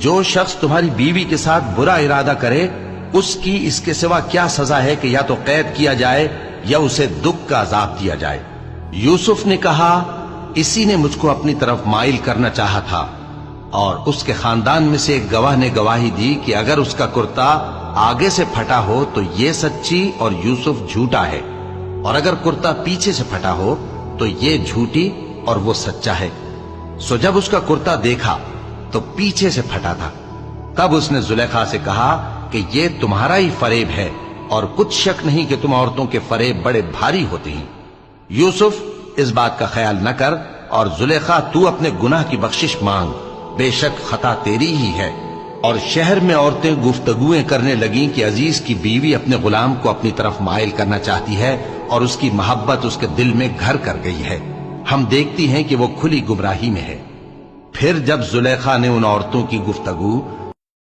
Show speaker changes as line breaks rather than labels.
جو شخص تمہاری بیوی کے ساتھ برا ارادہ کرے اس کی اس کے سوا کیا سزا ہے کہ یا تو قید کیا جائے یا اسے دکھ کا عذاب دیا جائے۔ یوسف نے کہا اسی نے مجھ کو اپنی طرف مائل کرنا چاہا تھا، اور اس کے خاندان میں سے ایک گواہ نے گواہی دی کہ اگر اس کا کرتا آگے سے پھٹا ہو تو یہ سچی اور یوسف جھوٹا ہے، اور اگر کرتا پیچھے سے پھٹا ہو تو یہ جھوٹی اور وہ سچا ہے۔ سو جب اس کا کرتا دیکھا تو پیچھے سے پھٹا تھا۔ تب اس نے زلیخا سے کہا کہ یہ تمہارا ہی فریب ہے، اور کچھ شک نہیں کہ تم عورتوں کے فریب بڑے بھاری ہوتے ہیں۔ یوسف اس بات کا خیال نہ کر، اور زلیخا تو اپنے گناہ کی بخشش مانگ، بے شک خطا تیری ہی ہے۔ اور شہر میں عورتیں گفتگویں کرنے لگیں کہ عزیز کی بیوی اپنے غلام کو اپنی طرف مائل کرنا چاہتی ہے، اور اس کی محبت اس کے دل میں گھر کر گئی ہے، ہم دیکھتی ہیں کہ وہ کھلی گمراہی میں ہے۔ پھر جب زلیخا نے ان عورتوں کی گفتگو